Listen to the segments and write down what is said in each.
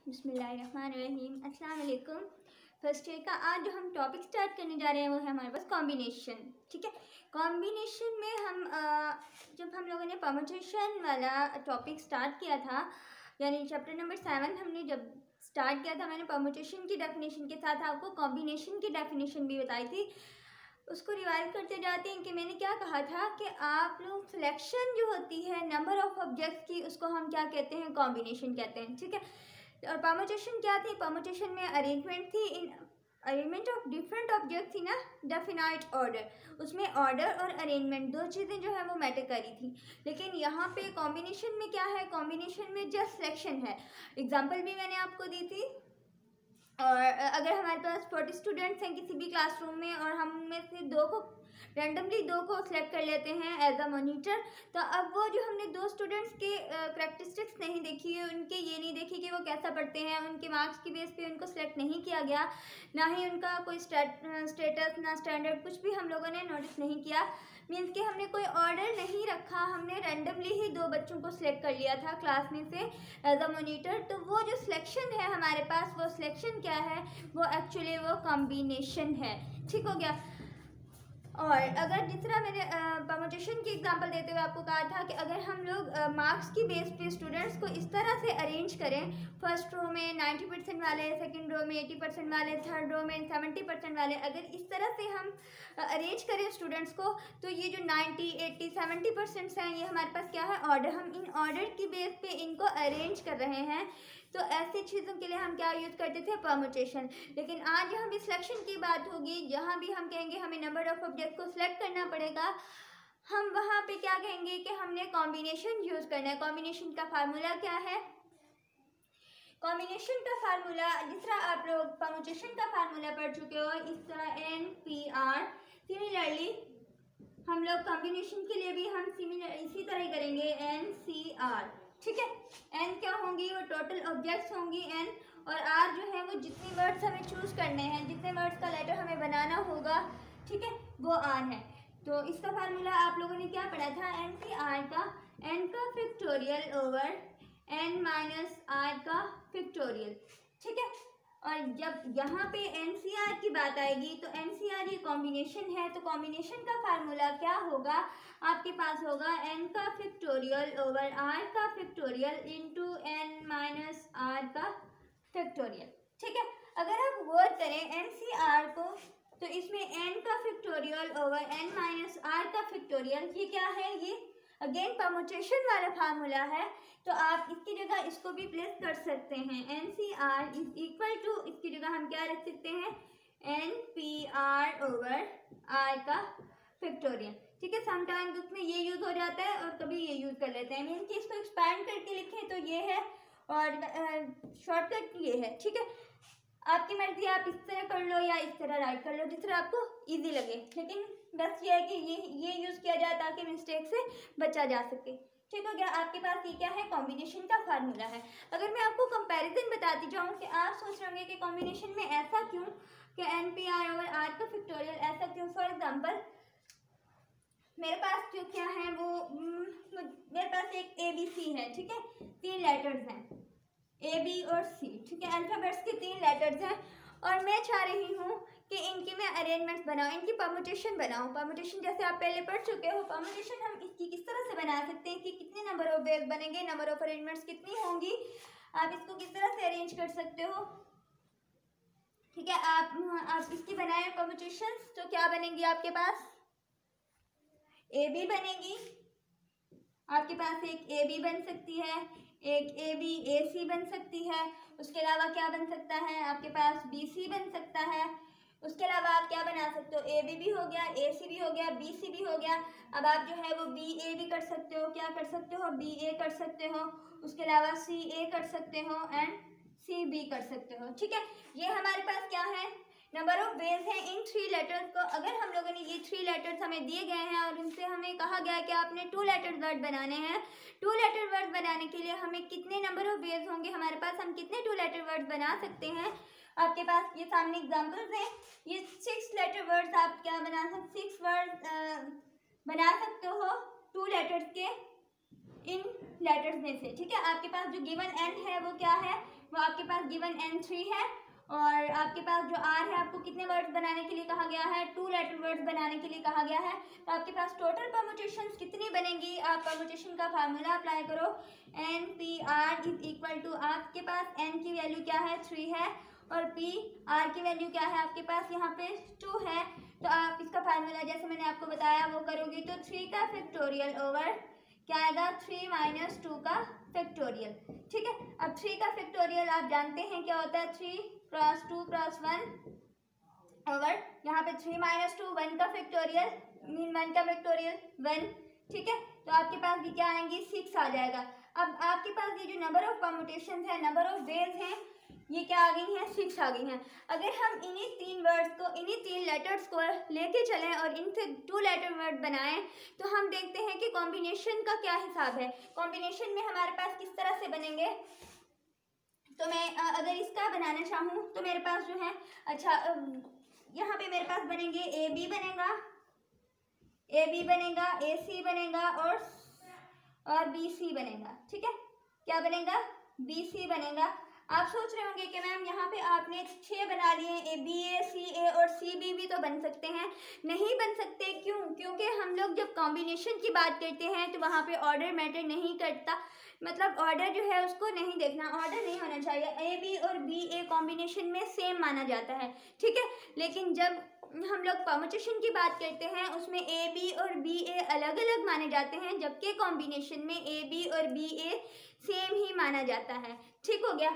बिस्मिल्लाहिर्रहमानिर्रहीम। अस्सलाम वालेकुम। फर्स्ट ईयर का आज जो हम टॉपिक स्टार्ट करने जा रहे हैं वो है हमारे पास कॉम्बिनेशन। ठीक है, कॉम्बिनेशन में हम जब हम लोगों ने परम्यूटेशन वाला टॉपिक स्टार्ट किया था, यानी चैप्टर नंबर 7 हमने जब स्टार्ट किया था, मैंने परम्यूटेशन की डेफिनेशन के साथ आपको कॉम्बिनेशन की डेफिनेशन भी बताई थी। उसको रिवाइज करते जाते हैं कि मैंने क्या कहा था कि आप लोग सिलेक्शन जो होती है नंबर ऑफ ऑब्जेक्ट्स की, उसको हम क्या कहते हैं, कॉम्बिनेशन कहते हैं। ठीक है, और परम्यूटेशन क्या थी? परम्यूटेशन में अरेंजमेंट थी, इन अरेंजमेंट ऑफ डिफरेंट ऑब्जेक्ट थी ना, डेफिनाइट ऑर्डर, उसमें ऑर्डर और अरेंजमेंट दो चीज़ें जो है वो मैटर करी थी। लेकिन यहाँ पे कॉम्बिनेशन में क्या है, कॉम्बिनेशन में जस्ट सिलेक्शन है। एग्जांपल भी मैंने आपको दी थी। और अगर हमारे पास 40 स्टूडेंट्स हैं किसी भी क्लासरूम में और हम में से रैंडमली दो को सिलेक्ट कर लेते हैं एज अ मॉनिटर, तो अब वो जो हमने दो स्टूडेंट्स के करैक्टरिस्टिक्स नहीं देखी है, उनके ये नहीं देखी कि वो कैसा पढ़ते हैं, उनके मार्क्स की बेस पे उनको सिलेक्ट नहीं किया गया, ना ही उनका कोई स्टेटस ना स्टैंडर्ड, कुछ भी हम लोगों ने नोटिस नहीं किया। मीन्स कि हमने कोई ऑर्डर नहीं रखा, हमने रैंडमली ही दो बच्चों को सिलेक्ट कर लिया था क्लास में से एज अ मॉनिटर। तो वो जो सिलेक्शन है हमारे पास, वो सिलेक्शन क्या है, वो एक्चुअली वो कॉम्बिनेशन है। ठीक हो गया। और अगर जिस तरह मैंने परम्यूटेशन की एग्जांपल देते हुए आपको कहा था कि अगर हम लोग मार्क्स की बेस पे स्टूडेंट्स को इस तरह से अरेंज करें, फर्स्ट रो में 90% वाले, सेकंड रो में 80% वाले, थर्ड रो में 70% वाले, अगर इस तरह से हम अरेंज करें स्टूडेंट्स को, तो ये जो 90, 80, 70% हैं, ये हमारे पास क्या है, ऑर्डर। हम इन ऑर्डर की बेस पे इनको अरेंज कर रहे हैं। तो ऐसी चीज़ों के लिए हम क्या यूज़ करते थे, परम्यूटेशन। लेकिन आज यहाँ भी सिलेक्शन की बात होगी, जहाँ भी हम कहेंगे हमें नंबर ऑफ ऑब्जेक्ट को सिलेक्ट करना पड़ेगा, हम वहाँ पे क्या कहेंगे कि हमने कॉम्बिनेशन यूज़ करना है। कॉम्बिनेशन का फार्मूला क्या है? कॉम्बिनेशन का फार्मूला जिस तरह आप लोग परम्यूटेशन का फार्मूला पढ़ चुके हो, इस तरह NPR, सिमिलरली हम लोग कॉम्बिनेशन के लिए भी हम इसी तरह ही करेंगे, NCR। ठीक है, N क्या होंगी, वो टोटल ऑब्जेक्ट्स होंगी N, और R जो है वो जितनी वर्ड्स हमें चूज करने हैं, जितने वर्ड्स का लेटर हमें बनाना होगा, ठीक है, वो R है। तो इसका फार्मूला आप लोगों ने क्या पढ़ा था, NCR का N का factorial over N minus R का फैक्टोरियल। ठीक है, और जब यहाँ पे NCR की बात आएगी तो NCR ये कॉम्बिनेशन है, तो कॉम्बिनेशन का फार्मूला क्या होगा, आपके पास होगा N का फैक्टोरियल ओवर R का factorial into N minus R का फैक्टोरियल। ठीक है, अगर आप गौर करें NCR को, तो इसमें N का factorial over N minus R का फैक्टोरियल, ये क्या है, ये अगेन परम्यूटेशन वाला फार्मूला है। तो आप इसकी जगह इसको भी प्लेस कर सकते हैं, NCR इज इक्वल टू, इसकी जगह हम क्या रख सकते हैं, NPR ओवर R का फैक्टोरियल। ठीक है, समटाइम्स उसमें ये यूज हो जाता है और कभी ये यूज कर लेते हैं। मीन कि इसको एक्सपैंड करके लिखें तो ये है और शॉर्टकट ये है। ठीक है, आपकी मर्जी, आप इस तरह कर लो या इस तरह राइट कर लो, जिस तरह आपको इजी लगे। लेकिन बस ये है कि ये यूज़ किया जाए ताकि मिस्टेक से बचा जा सके। ठीक हो गया, आपके पास ये क्या है, कॉम्बिनेशन का फार्मूला है। अगर मैं आपको कंपैरिजन बताती जाऊँ कि आप सोच रहे होंगे कि कॉम्बिनेशन में ऐसा क्यों कि NPR ओवर R का फैक्टोरियल ऐसा क्यों। फॉर एग्जाम्पल मेरे पास जो क्या है वो मेरे पास एक ABC है। ठीक है, 3 लेटर्स हैं AB और C। ठीक है, अल्फ़ाबेट्स के 3 लेटर्स हैं और मैं चाह रही हूँ कि इनकी मैं अरेंजमेंट्स बनाऊँ, इनकी परम्यूटेशन बनाऊँ। परम्यूटेशन जैसे आप पहले पढ़ चुके हो, परम्यूटेशन हम इसकी किस तरह से बना सकते हैं कि कितने नंबर ऑफ वेज बनेंगे, नंबर ऑफ अरेंजमेंट्स कितनी होंगी, आप इसको किस तरह से अरेंज कर सकते हो। ठीक है, आप इसकी बनाए परम्यूटेशन, तो क्या बनेंगी आपके पास, AB बनेगी, आपके पास एक AB बन सकती है, एक AB AC बन सकती है। उसके अलावा क्या बन सकता है, आपके पास BC बन सकता है। उसके अलावा आप क्या बना सकते हो, AB भी हो गया, AC भी हो गया, BC भी हो गया। अब आप जो है वो BA भी कर सकते हो, क्या कर सकते हो, BA कर सकते हो। उसके अलावा CA कर सकते हो एंड CB कर सकते हो। ठीक है, ये हमारे पास क्या है, नंबर ऑफ वेज हैं इन 3 लेटर्स को। अगर हम लोगों ने ये 3 लेटर्स हमें दिए गए हैं और उनसे हमें कहा गया है कि आपने 2 लेटर वर्ड बनाने हैं, 2 लेटर वर्ड बनाने के लिए हमें कितने नंबर ऑफ वेज होंगे हमारे पास, हम कितने 2 लेटर वर्ड बना सकते हैं। आपके पास ये सामने एग्जांपल्स हैं, ये 6 लेटर वर्ड्स आप क्या बना सकते, 6 वर्ड बना सकते हो 2 लेटर्स के इन लेटर्स में से। ठीक है, आपके पास जो गिवन एन है वो क्या है, वो आपके आपके पास गिवन n 3 है और आपके पास जो r है आपको कितने वर्ड्स बनाने के लिए कहा गया है, 2 लेटर वर्ड्स बनाने के लिए कहा गया है। तो आपके पास टोटल परम्यूटेशंस कितनी बनेंगी, आप परम्यूटेशन का फार्मूला अप्लाई करो, NPR इज इक्वल टू, आपके पास n की वैल्यू क्या है 3 है और P R की वैल्यू क्या है आपके पास यहाँ पे 2 है। तो आप इसका फार्मूला जैसे मैंने आपको बताया वो करोगी तो 3 का फैक्टोरियल ओवर क्या आएगा 3 माइनस 2 का फैक्टोरियल। ठीक है, अब 3 का फैक्टोरियल आप जानते हैं क्या होता है, 3 क्रॉस 2 क्रॉस 1 ओवर यहाँ पे 3 माइनस 2 1 का फैक्टोरियल, मीन 1 का फैक्टोरियल 1। ठीक है, तो आपके पास ये क्या आएंगी 6 आ जाएगा। अब आपके पास ये जो नंबर ऑफ परम्यूटेशन है, नंबर ऑफ वेज हैं, ये क्या आ गई हैं 6 आ गई हैं। अगर हम इन्हीं 3 वर्ड्स को, इन्हीं 3 लेटर्स को लेके चलें और इनसे 2 लेटर वर्ड बनाएं तो हम देखते हैं कि कॉम्बिनेशन का क्या हिसाब है। कॉम्बिनेशन में हमारे पास किस तरह से बनेंगे, तो मैं अगर इसका बनाना चाहूँ तो मेरे पास जो है, अच्छा यहाँ पे मेरे पास बनेंगे AB बनेगा, AB बनेगा, AC बनेगा और BC बनेगा। ठीक है, क्या बनेगा BC बनेगा। आप सोच रहे होंगे कि मैम यहाँ पे आपने 6 बना लिए, BA CA और CB भी तो बन सकते हैं। नहीं बन सकते, क्यों? क्योंकि हम लोग जब कॉम्बिनेशन की बात करते हैं तो वहाँ पे ऑर्डर मैटर नहीं करता, मतलब ऑर्डर जो है उसको नहीं देखना, ऑर्डर नहीं होना चाहिए। AB और BA कॉम्बिनेशन में सेम माना जाता है। ठीक है, लेकिन जब हम लोग परम्यूटेशन की बात करते हैं उसमें AB और BA अलग अलग माने जाते हैं, जबकि कॉम्बिनेशन में AB और BA सेम ही माना जाता है। ठीक हो गया।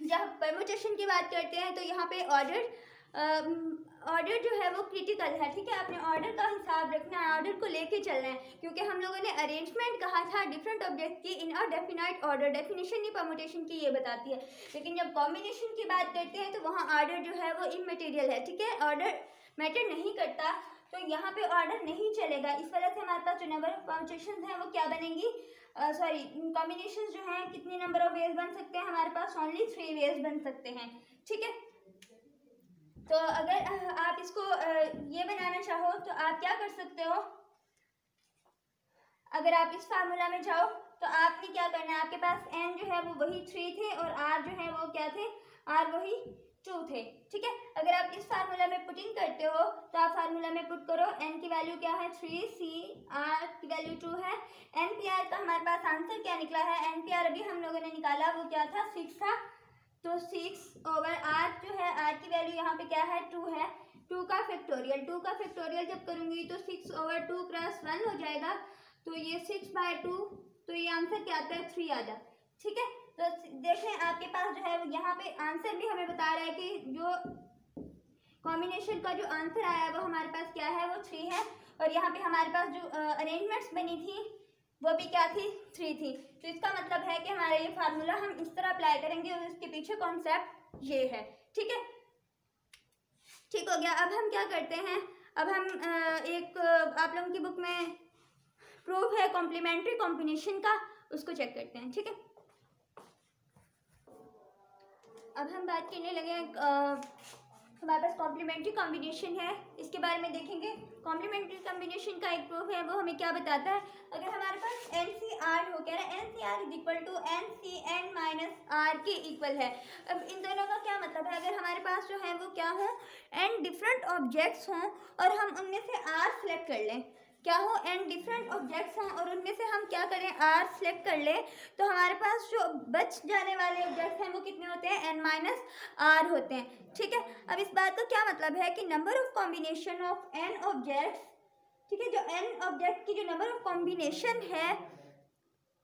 जब परम्यूटेशन की बात करते हैं तो यहाँ पे ऑर्डर जो है वो क्रिटिकल है। ठीक है, आपने ऑर्डर का हिसाब रखना है, ऑर्डर को लेके चलना है, क्योंकि हम लोगों ने अरेंजमेंट कहा था डिफरेंट ऑब्जेक्ट की इन अ डेफिनाइट ऑर्डर। डेफिनेशन ही परम्यूटेशन की ये बताती है, लेकिन जब कॉम्बिनेशन की बात करते हैं तो वहाँ ऑर्डर जो है वो इमटेरियल है। ठीक है, ऑर्डर मैटर नहीं करता, तो यहाँ पे ऑर्डर नहीं चलेगा। इस वजह से हमारे पास जो नंबर ऑफ परम्यूटेशन है वो क्या बनेंगी, सॉरी कॉम्बिनेशन जो है, कितने नंबर ऑफ वेज बन सकते हैं हमारे पास, ओनली 3 वेज बन सकते हैं। ठीक है, तो अगर आप इसको ये बनाना चाहो तो आप क्या कर सकते हो, अगर आप इस फार्मूला में जाओ तो आपने क्या करना है, आपके पास n जो है वो वही 3 थे और r जो है वो क्या थे, r वही 2 थे। ठीक है, अगर आप इस फार्मूला में पुट इन करते हो तो आप फार्मूला में पुट करो, n की वैल्यू क्या है 3, c r की वैल्यू 2 है। NPR का हमारे पास आंसर क्या निकला है, NPR अभी हम लोगों ने निकाला वो क्या था 6 था, तो 6 ओवर r जो है, r की वैल्यू यहाँ पे क्या है 2 है, 2 का फैक्टोरियल, 2 का फैक्टोरियल जब करूँगी तो 6 ओवर 2 क्रॉस 1 हो जाएगा, तो ये 6/2, तो ये आंसर क्या आता है 3 आ जाता। ठीक है, तो देखें आपके पास जो है यहाँ पे आंसर भी हमें बता रहा है कि जो कॉम्बिनेशन का जो आंसर आया है वो हमारे पास क्या है, वो 3 है, और यहाँ पे हमारे पास जो अरेंजमेंट्स बनी थी वो भी क्या थी 3 थी। तो इसका मतलब है कि हमारा ये फार्मूला हम इस तरह अप्लाई करेंगे और इसके पीछे कॉन्सेप्ट ये है। ठीक है, ठीक हो गया। अब हम क्या करते हैं, अब हम एक आप लोगों की बुक में प्रूफ है कॉम्प्लीमेंट्री कॉम्बिनेशन का, उसको चेक करते हैं। ठीक है, अब हम बात करने लगे हमारे पास कॉम्प्लीमेंट्री कॉम्बिनेशन है, इसके बारे में देखेंगे। कॉम्प्लीमेंट्री कॉम्बिनेशन का एक प्रूफ है, वो हमें क्या बताता है, अगर हमारे पास NCR हो, कह रहा है NCR is equal to NCN minus R के इक्वल है। अब इन दोनों का क्या मतलब है, अगर हमारे पास जो है वो क्या हो, n डिफरेंट ऑब्जेक्ट्स हों और हम उनमें से R सेलेक्ट कर लें, क्या हो n डिफरेंट ऑब्जेक्ट्स हों और उनमें से हम क्या करें R सेलेक्ट कर लें, तो हमारे पास जो बच जाने वाले ऑब्जेक्ट्स हैं वो कितने होते हैं, n माइनस R होते हैं। ठीक है, अब इस बात का क्या मतलब है कि number of combination of n objects, ठीक है, जो n ऑब्जेक्ट की जो नंबर ऑफ कॉम्बिनेशन है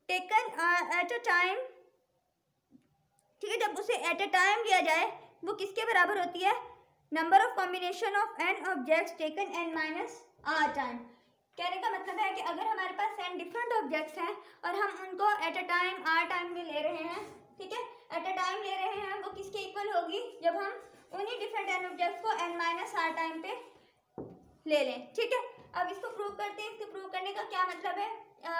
टेकन एट अ टाइम, ठीक है, जब उसे एट अ टाइम लिया जाए वो किसके बराबर होती है, number of combination of n objects taken n minus R time. कहने का मतलब है कि अगर हमारे पास n डिफरेंट ऑब्जेक्ट्स हैं और हम उनको at a time R time में ले रहे हैं, ठीक है, एट अ टाइम ले रहे हैं, वो किसके इक्वल होगी, जब हम उन्हीं डिफरेंट n ऑब्जेक्ट्स को n माइनस R टाइम पे ले लें। ठीक है, अब इसको प्रूव करते हैं। इसको प्रूव करने का क्या मतलब है,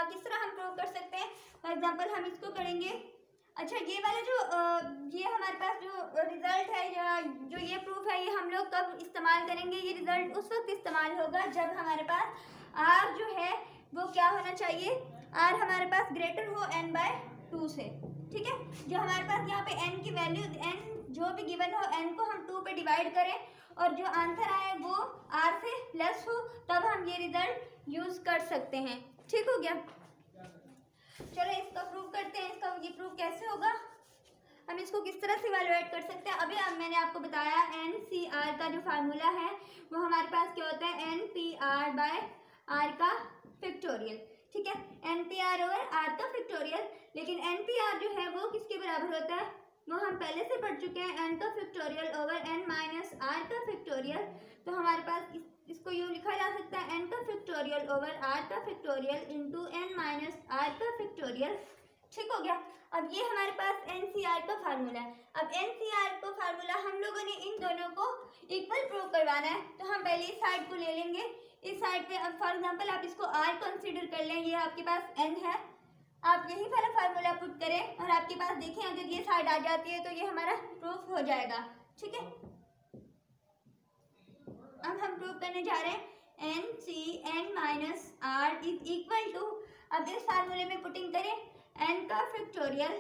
किस तरह हम प्रूव कर सकते हैं। फॉर एग्जांपल हम इसको करेंगे, अच्छा ये वाला जो ये हमारे पास जो रिजल्ट है या जो ये प्रूफ है, ये हम लोग कब इस्तेमाल करेंगे, ये रिजल्ट उस वक्त इस्तेमाल होगा जब हमारे पास R जो है वो क्या होना चाहिए, R हमारे पास ग्रेटर हो n/2 से। ठीक है। जो हमारे पास यहाँ पे n की वैल्यू n जो भी गिवन हो n को हम 2 पे डिवाइड करें और जो आंसर आए वो r से प्लस हो, तब हम ये रिजल्ट यूज कर सकते हैं। ठीक हो गया। चलो इसका प्रूव करते हैं। इसका ये प्रूव कैसे होगा, हम इसको किस तरह से इवैल्यूएट कर सकते हैं। अभी मैंने आपको बताया NCR का जो फार्मूला है वो हमारे पास क्या होता है, NPR बाय R का फैक्टोरियल। ठीक है, NPR ओवर R का फैक्टोरियल। लेकिन NPR जो है वो किसके बराबर होता है, वो हम पहले से पढ़ चुके हैं, n का factorial over n minus r का फैक्टोरियल। तो हमारे पास इसको यूँ लिखा जा सकता है n का फैक्टोरियल ओवर r का factorial into n minus r का फैक्टोरियल। ठीक हो गया। अब ये हमारे पास NCR का फार्मूला है। अब NCR को फार्मूला हम लोगों ने इन दोनों को इक्वल प्रूव करवाना है, तो हम पहले इस साइड को ले लेंगे। इस साइड पे अब फॉर एग्जांपल आप इसको R कंसीडर कर लें, ये आपके पास n है, आप यही वाला फार्मूला पुट करें और आपके पास देखें अगर ये साइड आ जाती है तो ये हमारा प्रूफ हो जाएगा। ठीक है, अब हम प्रूव करने जा रहे हैं NCN minus R is equal to, अब इस फार्मूले में पुटिंग करें n का फैक्टोरियल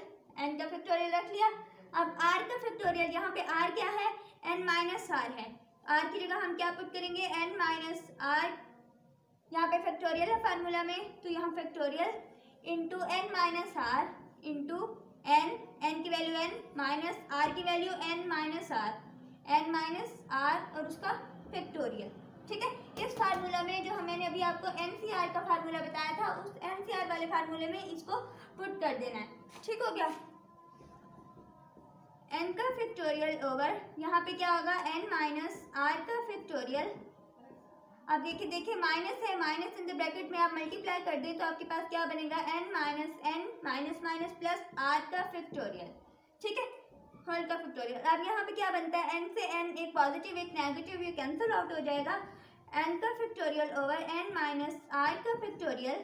रख लिया। अब r का फैक्टोरियल, यहाँ पे r क्या है, n माइनस r है, r की जगह हम क्या पुट करेंगे, n माइनस r, यहाँ पे फैक्टोरियल है फार्मूला में तो यहाँ factorial into n minus r into n की वैल्यू n माइनस r की वैल्यू n माइनस r और उसका फैक्टोरियल। ठीक है, इस फार्मूला में जो मैंने अभी आपको NCR का फार्मूला बताया था उस NCR वाले फार्मूले में इसको पुट कर देना है। ठीक हो गया। n का फैक्टोरियल ओवर यहाँ पे क्या होगा, n माइनस r का फैक्टोरियल। अब देखिए माइनस है, माइनस इन द ब्रैकेट में आप मल्टीप्लाई कर दें तो आपके पास क्या बनेगा, n minus minus plus r का फैक्टोरियल। ठीक है, होल का फैक्टोरियल। अब यहाँ पे क्या बनता है, n से n एक पॉजिटिव एक नेगेटिव ये कैंसिल आउट हो जाएगा, n का factorial over n minus r का फैक्टोरियल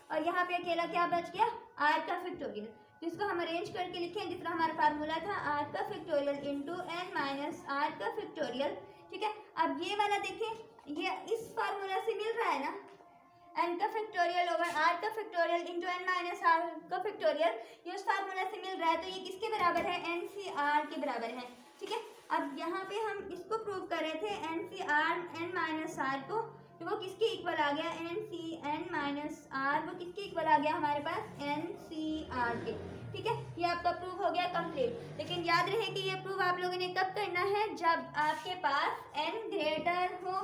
और यहाँ पे अकेला क्या बच गया, r का फैक्टोरियल। जिसको हम अरेंज करके लिखें जिस तरह हमारा फार्मूला था, r का factorial into n minus r का फैक्टोरियल। ठीक है, अब ये वाला देखें, ये इस फार्मूला से मिल रहा है ना, n का फैक्टोरियल ओवर r का factorial into n minus r का फैक्टोरियल, ये उस फार्मूला से मिल रहा है, तो ये किसके बराबर है, NCR के बराबर है। ठीक है, अब यहाँ पे हम इसको प्रूव कर रहे थे NCR n माइनस r को, तो वो किसके इक्वल आ गया, NCN माइनस r, वो किसके इक्वल आ गया हमारे पास, NCR के। ठीक है, ये आपका प्रूव हो गया कंप्लीट। लेकिन याद रहे कि ये प्रूव आप लोगों ने कब करना है, जब आपके पास r ग्रेटर हो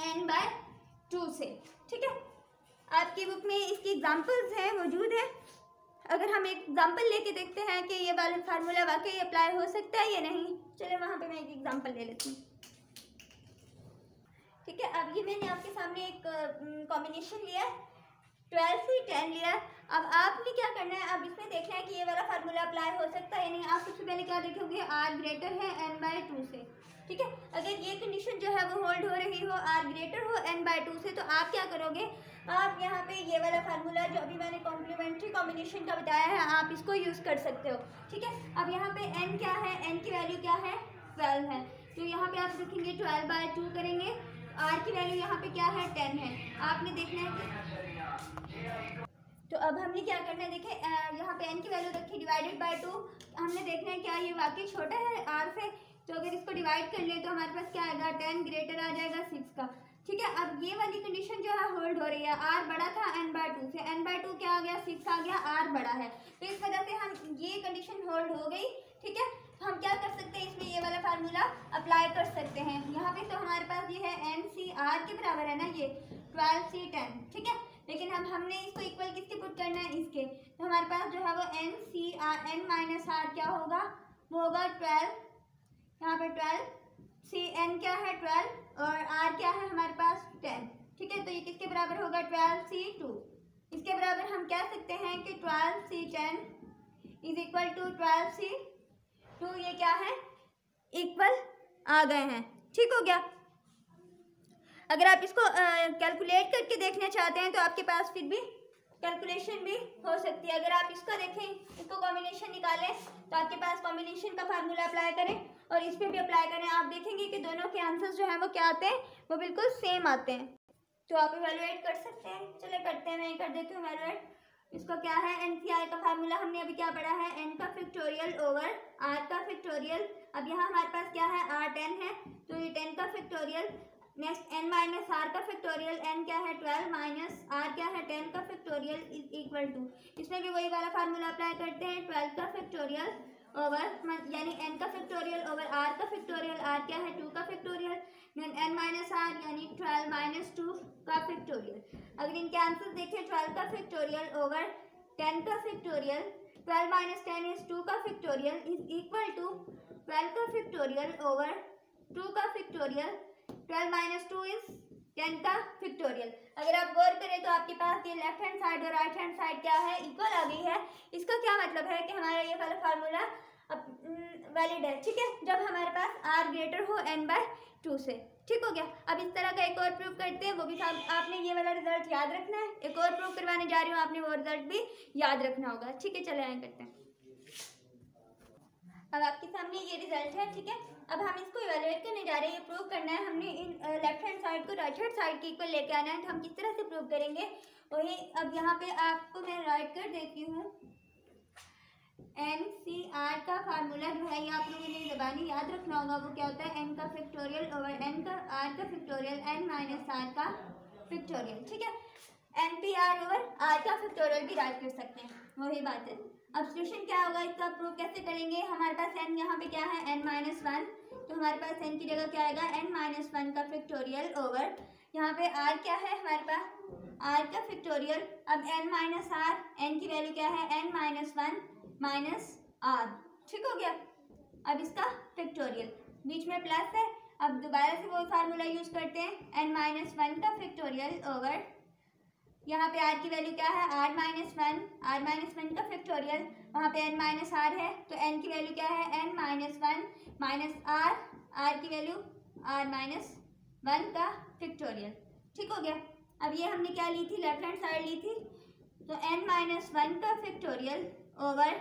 n/2 से। ठीक है, आपकी बुक में इसकी एग्जांपल्स हैं, मौजूद है। अगर हम एक एग्जांपल लेके देखते हैं कि ये वाला फार्मूला वाकई अप्लाई हो सकता है या नहीं, चले वहाँ पे मैं एक एग्जांपल ले लेती हूँ। ठीक है, अब ये मैंने आपके सामने एक कॉम्बिनेशन लिया है, 12C10 लिया। अब आपने क्या करना है, अब इसमें देखना है कि ये वाला फार्मूला अप्लाई हो सकता है या नहीं। आप सबसे पहले क्या देखोगे, r ग्रेटर है n/2 से। ठीक है, अगर ये कंडीशन जो है वो होल्ड हो रही हो, r ग्रेटर हो n/2 से, तो आप क्या करोगे, आप यहाँ पे ये वाला फार्मूला जो अभी मैंने कॉम्प्लीमेंट्री कॉम्बिनेशन का बताया है, आप इसको यूज़ कर सकते हो। ठीक है, अब यहाँ पे n क्या है, n की वैल्यू क्या है, 12 है, तो यहाँ पे आप देखेंगे 12/2 करेंगे, r की वैल्यू यहाँ पे क्या है, 10 है। आपने देखना है कि तो अब हमने क्या करना है, देखें यहाँ पे n की वैल्यू रखी डिवाइडेड बाय 2, हमने देखना है क्या ये वाकई छोटा है r से, तो अगर इसको डिवाइड कर ले तो हमारे पास क्या आएगा, 10 ग्रेटर आ जाएगा 6 का। ठीक है, अब ये वाली कंडीशन जो है होल्ड हो रही है, r बड़ा था n/2 से, n/2 क्या आ गया, 6 आ गया, r बड़ा है, तो इस वजह से हम ये कंडीशन होल्ड हो गई। ठीक है, हम क्या कर सकते हैं, इसमें ये वाला फार्मूला अप्लाई कर सकते हैं। यहाँ पे तो हमारे पास ये है NCR के बराबर है ना, ये 12C10। ठीक है, लेकिन हमने इसको इक्वल किसके पुट करना है, इसके, तो हमारे पास जो है वो NCR n माइनस r क्या होगा, वो होगा 12, यहाँ पे 12, CN क्या है 12 और R क्या है हमारे पास 10। ठीक है, तो ये किसके बराबर होगा, 12C2। इसके बराबर हम कह सकते हैं कि 12C10 is equal to 12C2, ये क्या है, इक्वल आ गए हैं। ठीक हो गया। अगर आप इसको कैलकुलेट करके देखना चाहते हैं तो आपके पास फिर भी कैलकुलेशन भी हो सकती है। अगर आप इसका देखें, इसको कॉम्बिनेशन निकालें तो आपके पास कॉम्बिनेशन का फार्मूला अप्लाई करें और इस पर भी अप्लाई करें, आप देखेंगे कि दोनों के आंसर्स जो हैं वो क्या आते हैं, वो बिल्कुल सेम आते हैं। तो आप इवैल्यूएट कर सकते हैं। चले करते हैं, मैं कर देती हूँ इवैल्यूएट। इसको क्या है, NCR का फार्मूला हमने अभी क्या पढ़ा है, n का फैक्टोरियल ओवर r का फैक्टोरियल। अब यहाँ हमारे पास क्या है, r 10 है, तो ये 10 का factorial. Next n minus r का फैक्टोरियल, n क्या है 12 माइनस r क्या है 10 का फैक्टोरियल इज इक्वल टू, इसमें भी वही वाला फार्मूला अप्लाई करते हैं, 12 का फैक्टोरियल ओवर यानी n का फैक्टोरियल ओवर r का फैक्टोरियल, r क्या है 2 का factorial, then n minus r यानी 12 माइनस 2 का फैक्टोरियल। अगर इनके आंसर देखें, 12 का फैक्टोरियल ओवर 10 का फैक्टोरियल, 12 माइनस 10 इज 2 का फैक्टोरियल इज इक्वल टू 12 का फैक्टोरियल ओवर 2 का फैक्टोरियल, 12 माइनस 2 इज 10 का फैक्टोरियल। अगर आप गौर करें तो आपके पास ये लेफ्ट हैंड साइड और राइट हैंड साइड क्या है, इक्वल आ गई है। इसका क्या मतलब है कि हमारा ये वाला फार्मूला वैलिड है, ठीक है, जब हमारे पास r ग्रेटर हो n/2 से। ठीक हो गया। अब इस तरह का एक और प्रूफ करते हैं, वो भी आपने ये वाला रिजल्ट याद रखना है। एक और प्रूफ करवाने जा रही हूँ, आपने वो रिजल्ट भी याद रखना होगा। ठीक है, चले आए करते हैं। अब आपके सामने ये रिजल्ट है, ठीक है। अब हम इसको इवेलुएट करने जा रहे हैं, ये प्रूव करना है हमने इन लेफ्ट हैंड साइड को राइट हैंड साइड के इक्वल लेके आना है। तो हम किस तरह से प्रूव करेंगे वही अब यहाँ पे आपको मैं राइट कर देती हूँ। NCR का फार्मूला जो है ये आप लोगों ने ज़बानी याद रखना होगा, वो क्या होता है n का फैक्टोरियल ओवर n का r का फैक्टोरियल n माइनस r का फैक्टोरियल। ठीक है, NPR ओवर r का फैक्टोरियल भी राइट कर सकते हैं, वही बात है। अब सॉल्यूशन क्या होगा, इसका प्रूव कैसे करेंगे। हमारे पास n यहाँ पे क्या है n माइनस 1, तो हमारे पास n की जगह क्या आएगा n माइनस 1 का फैक्टोरियल ओवर यहाँ पे r क्या है हमारे पास r का फैक्टोरियल। अब n माइनस r, n की वैल्यू क्या है n माइनस 1 माइनस r। ठीक हो गया। अब इसका फैक्टोरियल, बीच में प्लस है। अब दोबारा से वो फार्मूला यूज करते हैं, n माइनस 1 का फैक्टोरियल ओवर यहाँ पे r की वैल्यू क्या है r माइनस 1 का फैक्टोरियल, वहाँ पे n माइनस r है, तो n की वैल्यू क्या है n माइनस 1 माइनस r की वैल्यू r माइनस 1 का फैक्टोरियल। ठीक हो गया। अब ये हमने क्या ली थी, लेफ्ट हैंड साइड ली थी, तो n माइनस 1 का फैक्टोरियल ओवर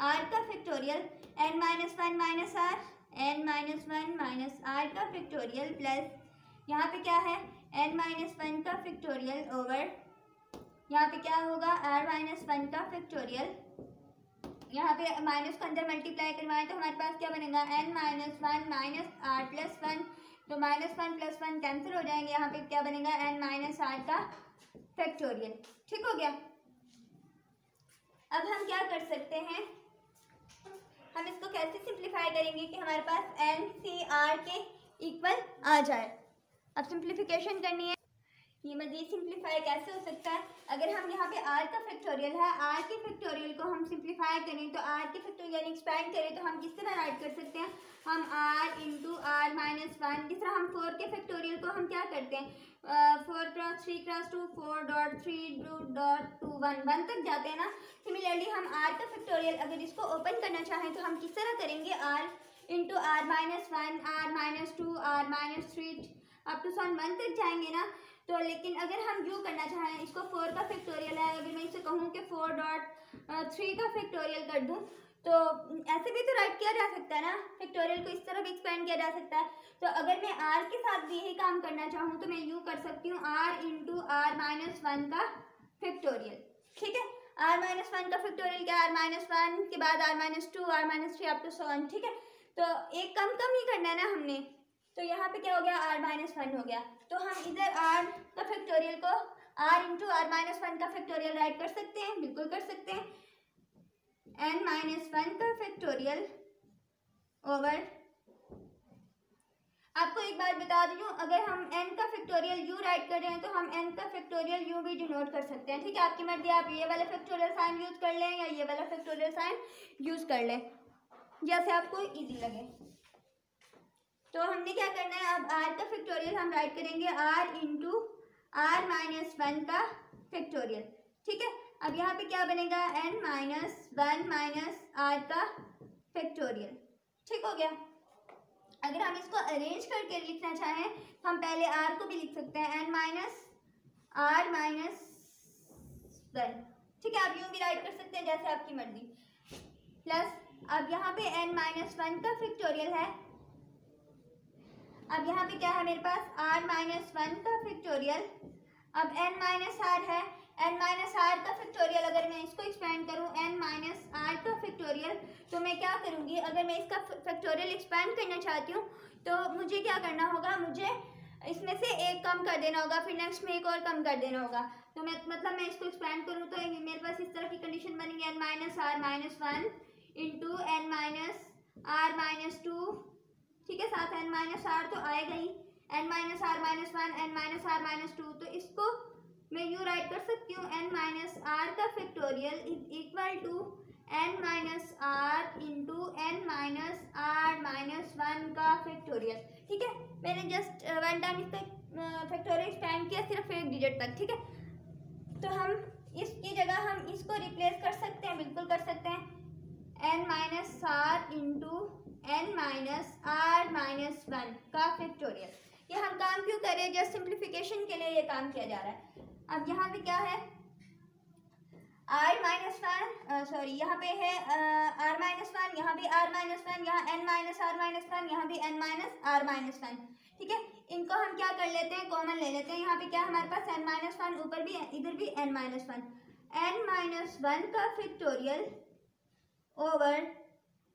r का factorial, n minus 1 minus r, n minus 1 minus r का फैक्टोरियल प्लस यहाँ पे क्या है n माइनस 1 का फैक्टोरियल ओवर यहाँ पे क्या होगा r माइनस 1 का फैक्टोरियल। यहाँ पे माइनस को अंदर मल्टीप्लाई करवाएं तो हमारे पास क्या बनेगा n minus 1 minus r plus 1, तो माइनस 1 प्लस 1 कैंसिल हो जाएंगे, यहाँ पे क्या बनेगा n माइनस r का फैक्टोरियल। ठीक हो गया। अब हम क्या कर सकते हैं, हम इसको कैसे सिंप्लीफाई करेंगे कि हमारे पास NCR के इक्वल आ जाए। अब सिंप्लीफिकेशन करनी है, ये मज़ीद सिंप्लीफाई कैसे हो सकता है। अगर हम यहाँ पे r का फैक्टोरियल है, r के फैक्टोरियल को हम सिंप्लीफाई करें तो r के फैक्टोरियल यानी एक्सपैंड करें तो हम किस तरह राइट कर सकते हैं, हम r इंटू r माइनस 1, जिस तरह हम 4 के फैक्टोरियल को हम क्या करते हैं 4 क्रॉस 3 क्रॉस 2 4 डॉट 3 डॉट 2 1 तक जाते हैं ना। सिमिलरली हम r का फैक्टोरियल अगर इसको ओपन करना चाहें तो हम किस तरह करेंगे, r into r minus 1 r minus 2 r minus 3 up to 1 तक जाएंगे ना। तो लेकिन अगर हम यू करना चाहें, इसको 4 का फैक्टोरियल है, अगर मैं इसे कहूँ कि 4 डॉट 3 का फैक्टोरियल कर दूँ तो ऐसे भी तो राइट किया जा सकता है ना, फैक्टोरियल को इस तरह भी एक्सपेंड किया जा सकता है। तो अगर मैं r के साथ भी यही काम करना चाहूँ तो मैं यू कर सकती हूँ r इंटू r माइनस 1 का फैक्टोरियल। ठीक है, r माइनस 1 का फैक्टोरियल क्या है, r माइनस 1 के बाद r minus 2 r minus 3 up to 1। ठीक है, तो एक कम ही करना है ना हमने, तो यहाँ पे क्या हो गया r माइनस 1 हो गया। तो हम इधर r का फैक्टोरियल को r इंटू r माइनस 1 का फैक्टोरियल राइट कर सकते हैं, बिल्कुल कर सकते हैं। n माइनस 1 का फैक्टोरियल ओवर, आपको एक बात बता दूँ, अगर हम n का फैक्टोरियल u राइट कर रहे हैं तो हम n का फैक्टोरियल u भी डिनोट कर सकते हैं। ठीक है, आपकी मर्जी, आप ये वाला फैक्टोरियल साइन यूज कर लें या ये वाला फैक्टोरियल साइन यूज कर लें, जैसे आपको इजी लगे। तो हमने क्या करना है, अब r का फैक्टोरियल हम राइट करेंगे r इंटू r माइनस 1 का फैक्टोरियल। ठीक है, अब यहाँ पे क्या बनेगा n माइनस 1 माइनस r का फैक्टोरियल। ठीक हो गया। अगर हम इसको अरेंज करके लिखना चाहें तो हम पहले r को भी लिख सकते हैं n माइनस r माइनस 1। ठीक है, आप यूँ भी राइट कर सकते हैं जैसे आपकी मर्जी। प्लस अब यहाँ पे n माइनस 1 का फैक्टोरियल है, अब यहाँ पे क्या है मेरे पास r माइनस 1 का फैक्टोरियल। अब n माइनस r है, एन माइनस आर का फैक्टोरियल, अगर मैं इसको एक्सपेंड करूँ एन माइनस आर का फैक्टोरियल, तो मैं क्या करूँगी, अगर मैं इसका फैक्टोरियल एक्सपेंड करना चाहती हूँ तो मुझे क्या करना होगा, मुझे इसमें से एक कम कर देना होगा, फिर नेक्स्ट में एक और कम कर देना होगा। तो मैं इसको एक्सपेंड करूँ तो मेरे पास इस तरह की कंडीशन बनेगी, n minus are minus one into N minus are minus two, ठीक है, साथ एन माइनस आर तो आएगा ही, n minus are minus one, N minus are minus two. तो इसको मैं यूँ राइट कर सकती हूँ, एन माइनस आर का factorial is equal to n minus are into N minus are minus one का फैक्टोरियल, ठीक है। मैंने जस्ट वन टाइम इसका फैक्टोरियल एक्सपेंड किया सिर्फ एक डिजिट तक, ठीक है। तो हम इसकी जगह हम इसको रिप्लेस कर सकते हैं, बिल्कुल कर सकते हैं, N minus are into N minus are minus one का फैक्टोरियल। ये हम काम क्यों कर रहे हैं, जस्ट सिंप्लीफिकेशन के लिए ये काम किया जा रहा है। अब यहाँ पे क्या है, आर माइनस वन, सॉरी यहाँ पे है आर माइनस वन, यहाँ भी आर माइनस वन, यहाँ N minus are minus one, यहाँ भी N minus are minus one, ठीक है। इनको हम क्या कर लेते हैं, कॉमन ले लेते हैं। यहाँ पे क्या हमारे पास एन माइनस वन, ऊपर भी इधर भी N minus one, N minus one का फैक्टोरियल ओवर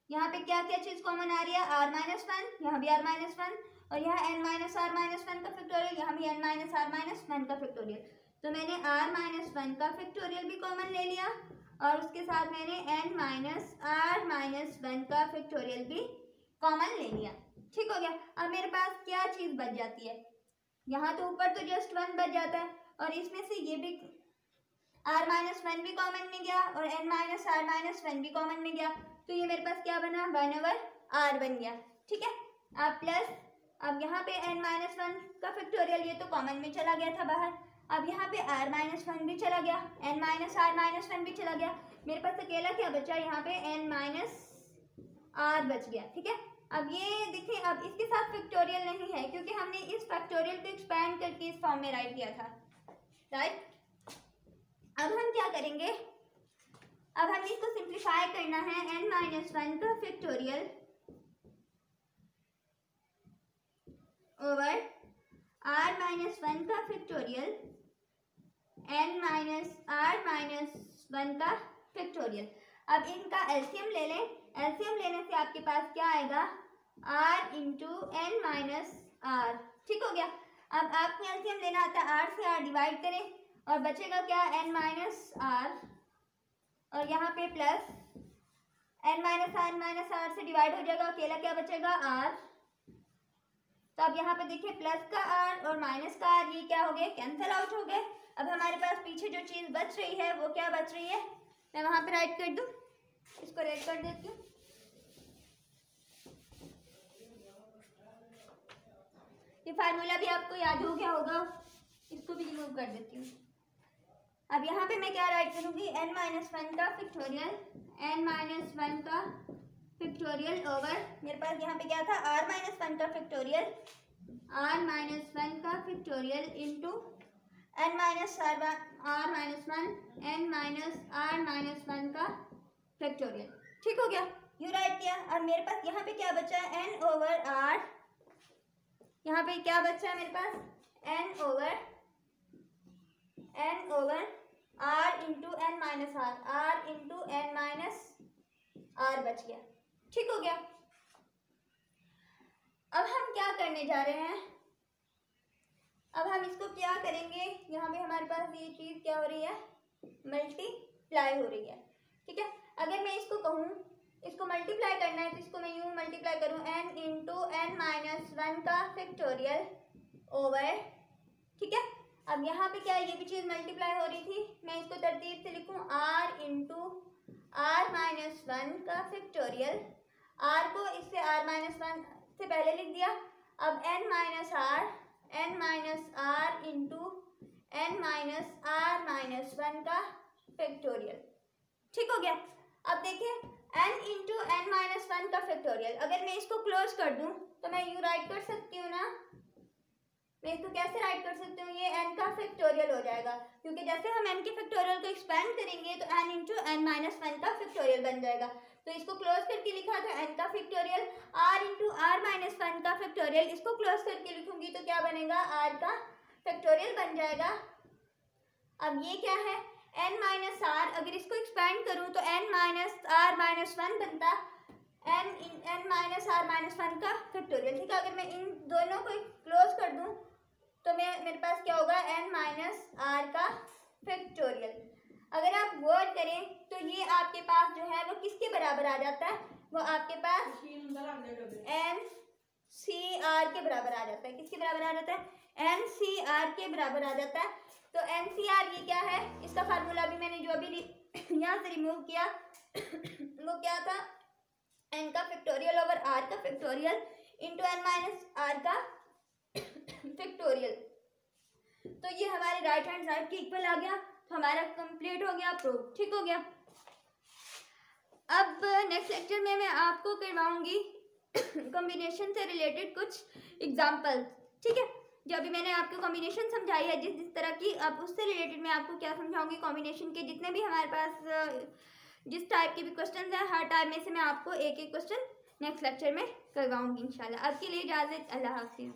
यहाँ पे क्या क्या चीज़ कॉमन आ रही है, आर माइनस वन, यहाँ भी आर माइनस वन, और यहाँ N minus are minus one का फैक्टोरियल, यहाँ भी N minus are minus one का फैक्टोरियल। तो मैंने आर माइनस वन का फैक्टोरियल भी कॉमन ले लिया और उसके साथ मैंने N minus are minus one का फैक्टोरियल भी कॉमन ले लिया, ठीक हो गया। अब मेरे पास क्या चीज़ बच जाती है, यहाँ तो ऊपर तो जस्ट वन बच जाता है और इसमें से ये भी आर माइनस वन भी कॉमन में गया और N minus are minus one भी कॉमन में गया। तो ये मेरे पास क्या बना, वन ओवर आर बन गया, ठीक है। अब प्लस, अब यहाँ पे एन माइनस वन का फैक्टोरियल ये तो कॉमन में चला गया था बाहर, अब यहाँ पे आर माइनस वन भी चला गया, N minus are minus one भी चला गया, मेरे पास अकेला क्या बचा, यहाँ पे एन माइनस आर बच गया, ठीक है। अब ये देखिए, अब इसके साथ फैक्टोरियल नहीं है क्योंकि हमने इस फैक्टोरियल को एक्सपैंड करके इस फॉर्म में राइट किया था, राइट। अब हम क्या करेंगे, अब हमें इसको सिंप्लीफाई करना है, एन माइनस वन का factorial over r minus one का factorial N minus are minus one का फैक्टोरियल। अब इनका एलसीएम ले लें, एलसीएम लेने से आपके पास क्या आएगा, R into N minus R, ठीक हो गया। अब आपको एलसीएम लेना आता है, आर से आर डिवाइड करें और बचेगा क्या, एन माइनस आर, और यहाँ पे प्लस एन माइनस आर से डिवाइड हो जाएगा, अकेला क्या बचेगा, आर। तो अब यहाँ पे देखिए प्लस का आर और माइनस का आर, ये क्या हो गए, कैंसिल आउट हो गए। अब हमारे पास पीछे जो चीज़ बच रही है वो क्या बच रही है, मैं वहाँ पे राइट कर दूँ, इसको राइट कर देती हूँ। ये फार्मूला भी आपको याद हो गया होगा, इसको भी रिमूव कर देती हूँ। अब यहाँ पे मैं क्या राइट करूँगी, एन माइनस वन का फैक्टोरियल, एन माइनस वन का फैक्टोरियल ओवर, मेरे पास यहाँ पे क्या था, आर माइनस वन का फैक्टोरियल, आर माइनस वन का factorial into N minus are minus one, N minus are minus one का फैक्टोरियल, ठीक हो गया, यू राइट किया। अब मेरे पास यहाँ पे क्या बचा है, एन ओवर आर, यहाँ पे क्या बचा है मेरे पास, n over r into N minus r, r into N minus r बच गया, ठीक हो गया। अब हम क्या करने जा रहे हैं, अब हम इसको क्या करेंगे, यहाँ पे हमारे पास ये चीज़ क्या हो रही है, मल्टीप्लाई हो रही है, ठीक है। अगर मैं इसको कहूँ, इसको मल्टीप्लाई करना है तो इसको मैं यूँ मल्टीप्लाई करूँ, n into N minus one का फैक्टोरियल ओवर, ठीक है। अब यहाँ पे क्या है, ये भी चीज़ मल्टीप्लाई हो रही थी, मैं इसको तरतीब से लिखूँ, r into r minus one का फैक्टोरियल, आर को इससे आर माइनस वन से पहले लिख दिया, अब n minus are into N minus are minus one का फैक्टोरियल, ठीक हो गया। अब देखिए n into N minus one का फैक्टोरियल, अगर मैं इसको क्लोज कर दूं तो मैं यूँ राइट कर सकती हूँ ना, मैं इसको कैसे राइट कर सकती हूँ, ये n का फैक्टोरियल हो जाएगा, क्योंकि जैसे हम n के फैक्टोरियल को एक्सपेंड करेंगे तो n into N minus one का फैक्टोरियल बन जाएगा। तो इसको क्लोज करके लिखा था n का factorial, r into r minus one का फैक्टोरियल, इसको क्लोज करके लिखूंगी तो क्या बनेगा, r का फैक्टोरियल बन जाएगा, अब ये क्या है, n माइनस आर, अगर इसको एक्सपेंड करूँ तो n minus are minus one बनता n minus are minus one का फैक्टोरियल। ठीक है, अगर मैं इन दोनों को क्लोज कर दूँ तो मेरे पास क्या होगा, n माइनस आर का फैक्टोरियल। अगर आप गौर करें तो ये आपके पास जो है वो किसके बराबर आ जाता है, वो आपके पास एन सी आर के बराबर आ जाता है। किसके बराबर आ जाता है, एन सी आर के बराबर आ जाता है। तो एन सी आर ये क्या है, इसका फार्मूला भी मैंने जो अभी यहाँ से रिमूव किया वो क्या था, एन का फैक्टोरियल ओवर आर का factorial into N minus r का फैक्टोरियल। तो ये हमारे राइट हैंड साइड के इक्वल आ गया, तो हमारा कंप्लीट हो गया, प्रूव ठीक हो गया। अब नेक्स्ट लेक्चर में मैं आपको करवाऊंगी कॉम्बिनेशन से रिलेटेड कुछ एग्जाम्पल। ठीक है, जो अभी मैंने आपको कॉम्बिनेशन समझाई है जिस तरह की, अब उससे रिलेटेड मैं आपको क्या समझाऊंगी, कॉम्बिनेशन के जितने भी हमारे पास जिस टाइप के भी क्वेश्चन हैं, हर टाइप में से मैं आपको एक एक क्वेश्चन नेक्स्ट लेक्चर में करवाऊंगी इंशाल्लाह। अब के लिए इजाज़त, अल्लाह हाफिज़।